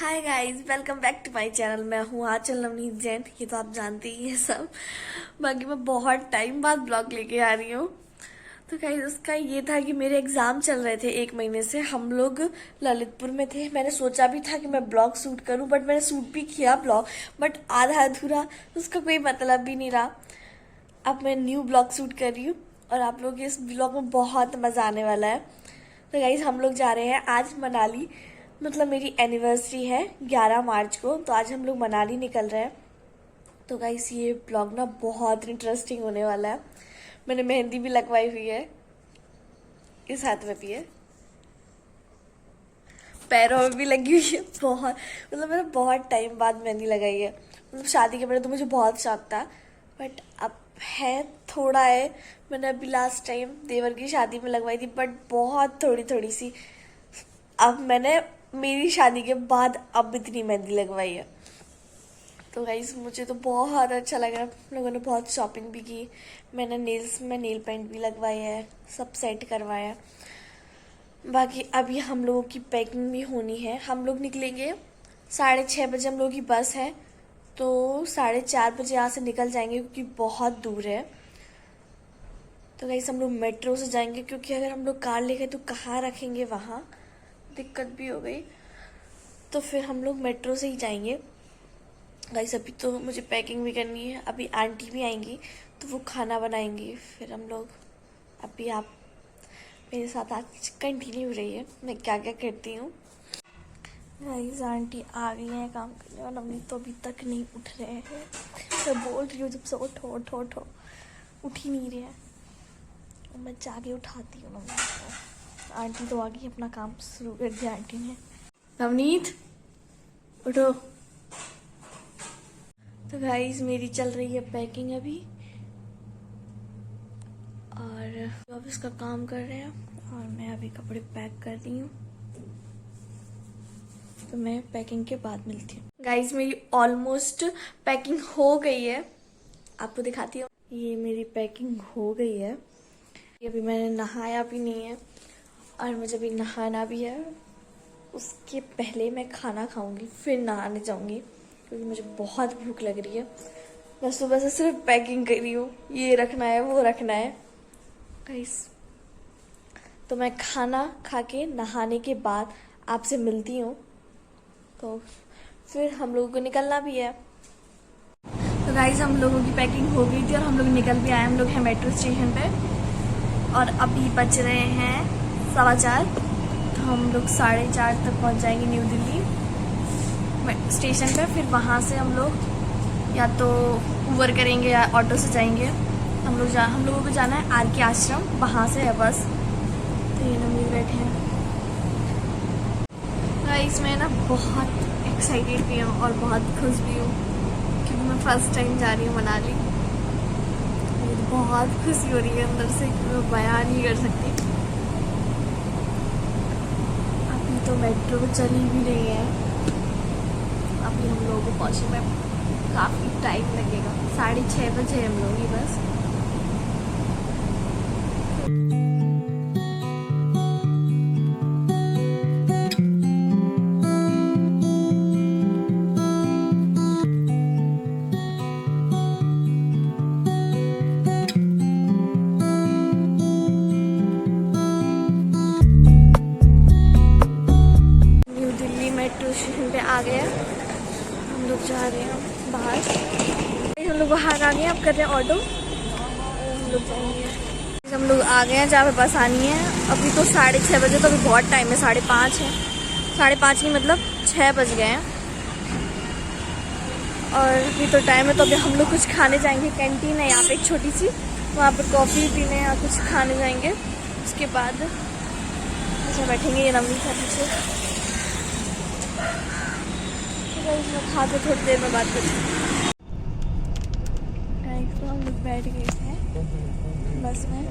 Hi guys, welcome back to my channel. मैं हूँ आंचल नवनीत जैन, ये तो आप जानते ही हैं सब। बाकी मैं बहुत टाइम बाद ब्लॉग लेके आ रही हूँ। तो गाइस उसका ये था कि मेरे एग्जाम चल रहे थे 1 महीने से। हम लोग ललितपुर में थे। मैंने सोचा भी था कि मैं ब्लॉग शूट करूँ, बट मैंने शूट भी किया ब्लॉग, बट आधा अधूरा, उसका कोई मतलब भी नहीं रहा। अब मैं न्यू ब्लॉग शूट कर रही हूँ और आप लोग इस ब्लॉग में बहुत मज़ा आने वाला है। तो गाइस हम लोग जा रहे हैं आज मनाली। मतलब मेरी एनिवर्सरी है 11 मार्च को, तो आज हम लोग मनाली निकल रहे हैं। तो गाइस ये ब्लॉग ना बहुत इंटरेस्टिंग होने वाला है। मैंने मेहंदी भी लगवाई हुई है, इस हाथ में भी है, पैरों में भी लगी हुई है। बहुत मतलब मैंने बहुत टाइम बाद मेहंदी लगाई है। मतलब शादी के पहले तो मुझे बहुत शौक था, बट अब है, थोड़ा है। मैंने अभी लास्ट टाइम देवर की शादी में लगवाई थी, बट बहुत थोड़ी थोड़ी सी। अब मैंने मेरी शादी के बाद अब इतनी मेहंदी लगवाई है। तो गाइस मुझे तो बहुत अच्छा लगा। हम लोगों ने बहुत शॉपिंग भी की। मैंने नेल्स में नेल पेंट भी लगवाया है, सब सेट करवाया। बाकी अभी हम लोगों की पैकिंग भी होनी है। हम लोग निकलेंगे 6:30 बजे, हम लोगों की बस है। तो 4:30 बजे यहाँ से निकल जाएंगे, क्योंकि बहुत दूर है। तो गाइस हम लोग मेट्रो से जाएंगे, क्योंकि अगर हम लोग कार ले गए तो कहाँ रखेंगे, वहाँ दिक्कत भी हो गई। तो फिर हम लोग मेट्रो से ही जाएंगे। गाइस अभी तो मुझे पैकिंग भी करनी है। अभी आंटी भी आएंगी तो वो खाना बनाएंगी। फिर हम लोग, अभी आप मेरे साथ आज कंटिन्यू रहिए मैं क्या क्या करती हूँ। गाइस आंटी आ गई हैं काम करने, और नवनीत तो अभी तक नहीं उठ रहे हैं। मैं बोल रही हूँ जब से उठो उठो उठो, उठ ही नहीं रहे हैं। मैं जाके उठाती हूँ नवनीत को। आंटी तो आ गई, अपना काम शुरू कर दिया आंटी ने। नवनीत उठो। तो गाइस मेरी चल रही है पैकिंग अभी, और ऑफिस का काम कर रहे हैं, और मैं अभी कपड़े पैक कर रही हूँ। तो मैं पैकिंग के बाद मिलती हूँ। गाइस मेरी ऑलमोस्ट पैकिंग हो गई है, आपको दिखाती हूँ। ये मेरी पैकिंग हो गई है। अभी मैंने नहाया भी नहीं है, और मुझे अभी नहाना भी है। उसके पहले मैं खाना खाऊंगी, फिर नहाने जाऊंगी, क्योंकि मुझे बहुत भूख लग रही है। मैं सुबह से सिर्फ पैकिंग कर रही हूँ, ये रखना है वो रखना है गाइस। तो मैं खाना खा के नहाने के बाद आपसे मिलती हूँ। तो फिर हम लोगों को निकलना भी है। तो गाइस हम लोगों की पैकिंग हो गई थी और हम लोग निकल भी आए। हम लोग हैं मेट्रो स्टेशन पे, और अभी बज रहे हैं 4:15। तो हम लोग 4:30 तक पहुंच जाएंगे न्यू दिल्ली स्टेशन पे। फिर वहाँ से हम लोग या तो उबर करेंगे या ऑटो से जाएंगे। हम लोगों को जाना है आर के आश्रम, वहाँ से है बस। तो ये लोग बैठे हैं। गाइस मैं ना बहुत एक्साइटेड भी हूँ और बहुत खुश भी हूँ, क्योंकि मैं फर्स्ट टाइम जा रही हूँ मनाली। मुझे बहुत खुशी हो रही है अंदर से, कि मैं बयान नहीं कर सकती। अभी तो मेट्रो चली भी नहीं है। अभी हम लोगों को पहुँचने में काफ़ी टाइम लगेगा। 6:30 बजे हम लोग की बस। न्यू दिल्ली मेट्रो स्टेशन पे आ गए। हम लोग जा रहे हैं बाहर। हम लोग बाहर आ गए हैं, अब कर रहे हैं ऑटो। हम लोग जाएंगे। हम लोग आ गए हैं जहाँ पे बस आनी है। अभी तो 6:30 बजे, तो अभी बहुत टाइम है। 5:30 है, 5:30 नहीं मतलब 6 बज गए हैं, और अभी तो टाइम है। तो अभी हम लोग कुछ खाने जाएंगे। कैंटीन है यहाँ पे एक छोटी सी, वहाँ पर कॉफ़ी पीने या कुछ खाने जाएंगे। उसके बाद अच्छा बैठेंगे ये नवनीत है पीछे। मैं खा के थोड़ी देर में बात करती। तो हम लोग बैठ गए थे बस में।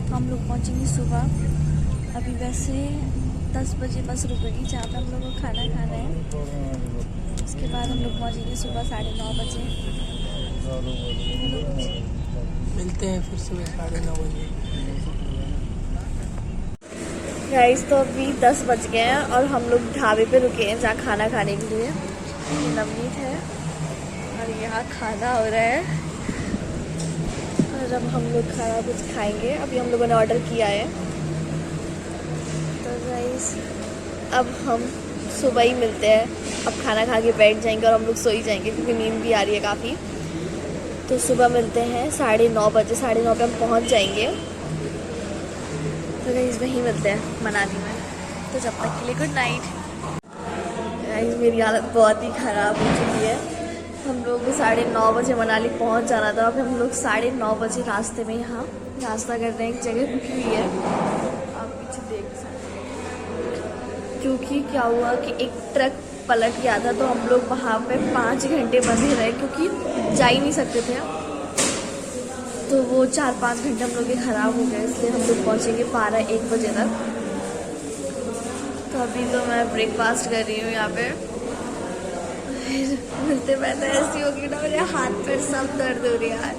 हम लोग पहुंचेंगे सुबह। अभी वैसे 10 बजे बस रुकेगी, जहाँ पे हम लोग को खाना खाना है। उसके बाद हम लोग पहुंचेंगे सुबह 9:30 बजे। मिलते हैं फिर सुबह 9:30 बजे। गाइस तो अभी 10 बज गए हैं और हम लोग ढाबे पे रुके हैं जहाँ खाना खाने के लिए। नवनीत है और यहाँ खाना हो रहा है और अब हम लोग खाना कुछ खाएंगे। अभी हम लोगों ने ऑर्डर किया है। तो गाइस अब हम सुबह ही मिलते हैं। अब खाना खा के बैठ जाएंगे और हम लोग सो ही जाएंगे क्योंकि नींद भी आ रही है काफ़ी। तो सुबह मिलते हैं 9:30 बजे। 9:30 पे हम पहुँच जाएंगे। तो गाइस वहीं मिलते हैं मनाली में। तो जब तक के लिए गुड नाइट। गाइस मेरी हालत बहुत ही ख़राब हो चुकी है। हम लोग को 9:30 बजे मनाली पहुंच जाना था। अब हम लोग 9:30 बजे रास्ते में यहाँ नाश्ता कर रहे हैं। एक जगह रुकी हुई है, आप पीछे देख सकते हैं। क्योंकि क्या हुआ कि एक ट्रक पलट गया था तो हम लोग वहाँ पे 5 घंटे बंधे रहे क्योंकि जा ही नहीं सकते थे। तो वो 4-5 घंटे हम लोग के ख़राब हो गए, इसलिए हम लोग पहुँचेंगे 12-1 बजे तक। तो अभी तो मैं ब्रेकफास्ट कर रही हूँ यहाँ पे। मिलते बैठे ऐसी होगी ना, मेरे हाथ पैर सब दर्द हो रहा है।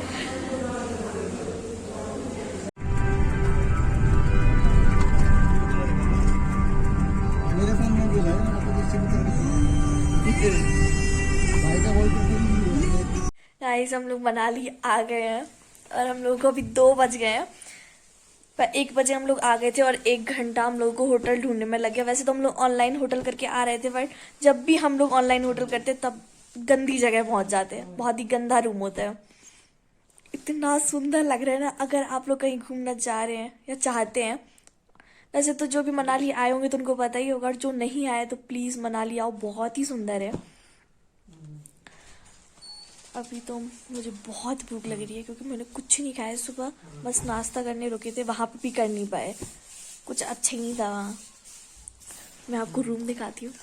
मेरे फोन में बोला है गाइस हम लोग मनाली आ गए हैं और हम लोगों को अभी 2 बज गए हैं। पर 1 बजे हम लोग आ गए थे और 1 घंटा हम लोगों को होटल ढूंढने में लग गया। वैसे तो हम लोग ऑनलाइन होटल करके आ रहे थे, बट जब भी हम लोग ऑनलाइन होटल करते तब गंदी जगह पहुंच जाते हैं। बहुत ही गंदा रूम होता है। इतना सुंदर लग रहा है ना। अगर आप लोग कहीं घूमना चाह रहे हैं या चाहते हैं, वैसे तो जो भी मनाली आए होंगे तो उनको पता ही होगा, और जो नहीं आए तो प्लीज़ मनाली आओ, बहुत ही सुंदर है। अभी तो मुझे बहुत भूख लग रही है क्योंकि मैंने कुछ नहीं खाया सुबह। बस नाश्ता करने रुके थे, वहाँ पे भी कर नहीं पाए, कुछ अच्छा ही नहीं था वहाँ। मैं आपको रूम दिखाती हूँ।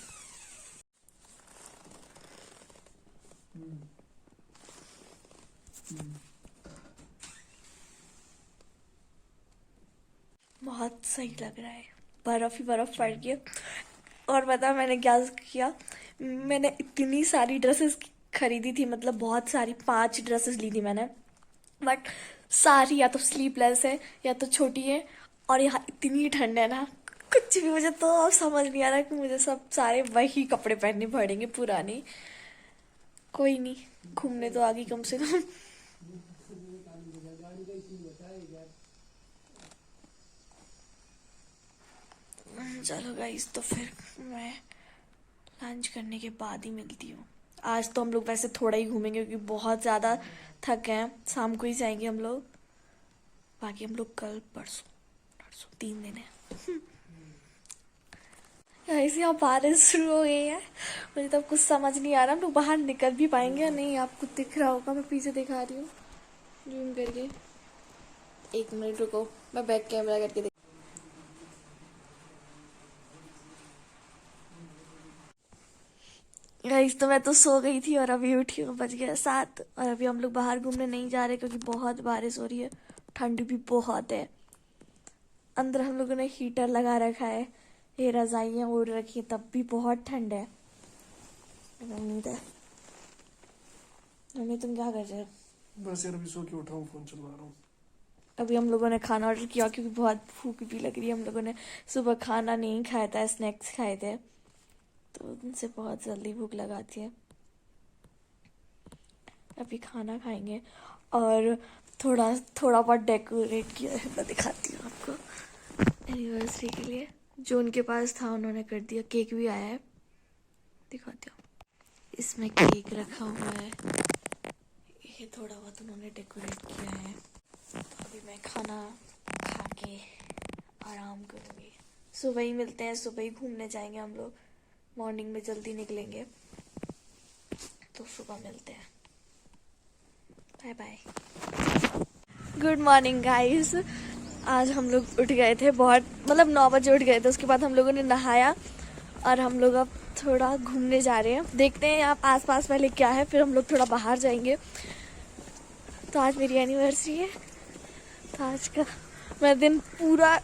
बहुत सही लग रहा है, बर्फ ही बर्फ पड़ गई। और पता मैंने क्या किया, मैंने इतनी सारी ड्रेसेस खरीदी थी, मतलब बहुत सारी, 5 ड्रेसेस ली थी मैंने। बट सारी या तो स्लीवलेस है या तो छोटी है, और यहाँ इतनी ठंड है ना, कुछ भी मुझे तो अब समझ नहीं आ रहा कि मुझे सब सारे वही कपड़े पहनने पड़ेंगे पुराने। कोई नहीं, घूमने तो आ गई कम से कम। चलो गाइस, तो फिर मैं लंच करने के बाद ही मिलती हूँ। आज तो हम लोग वैसे थोड़ा ही घूमेंगे क्योंकि बहुत ज़्यादा थक गए हैं। शाम को ही जाएंगे हम लोग, बाकी हम लोग कल परसों 3 दिन है। ऐसे यहाँ बारिश शुरू हो गई है, मुझे तो कुछ समझ नहीं आ रहा हम लोग बाहर निकल भी पाएंगे या नहीं। आपको दिख रहा होगा, मैं पीछे दिखा रही हूँ जूम करके। 1 मिनट रुको, मैं बैक कैमरा करके गाइस तो मैं तो सो गई थी और अभी उठी हूँ, बज गया 7। और अभी हम लोग बाहर घूमने नहीं जा रहे क्योंकि बहुत बारिश हो रही है, ठंड भी बहुत है। अंदर हम लोगों ने हीटर लगा रखा है, ये रजाइयाँ ओढ़ रखी है, तब भी बहुत ठंड है। उम्मीद है। मम्मी तुम क्या कर रहे हो? बस यार अभी सो के उठा हूँ, फोन चलवा रहा हूँ। अभी हम लोगों ने खाना ऑर्डर किया क्योंकि बहुत भूख भी लग रही है। हम लोगों ने सुबह खाना नहीं खाया था, स्नैक्स खाए थे, तो उनसे बहुत जल्दी भूख लगाती है। अभी खाना खाएंगे और थोड़ा बहुत डेकोरेट किया है, मैं दिखाती हूँ आपको। एनिवर्सरी के लिए जो उनके पास था उन्होंने कर दिया। केक भी आया है, दिखाती हूँ। इसमें केक रखा हुआ है, ये थोड़ा बहुत उन्होंने डेकोरेट किया है। तो अभी मैं खाना खा के आराम करूँगी। सुबह ही मिलते हैं, सुबह ही घूमने जाएंगे हम लोग। मॉर्निंग में जल्दी निकलेंगे, तो सुबह मिलते हैं। Bye bye. Good morning guys. आज हम लोग उठ गए थे बहुत, मतलब 9 बजे उठ गए थे। उसके बाद हम लोगों ने नहाया और हम लोग अब थोड़ा घूमने जा रहे हैं। देखते हैं यहाँ आसपास पहले क्या है, फिर हम लोग थोड़ा बाहर जाएंगे। तो आज मेरी एनिवर्सरी है, तो आज का मैं दिन पूरा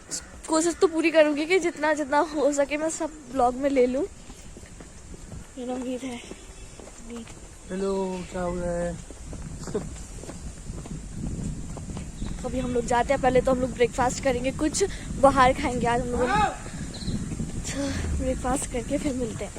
कोशिश तो पूरी करूँगी कि जितना जितना हो सके मैं सब ब्लॉग में ले लूँ। मेरा उम्मीद है। हेलो, क्या हो रहा है? अभी हम लोग जाते हैं। पहले तो हम लोग ब्रेकफास्ट करेंगे, कुछ बाहर खाएंगे आज हम लोग। तो ब्रेकफास्ट करके फिर मिलते हैं।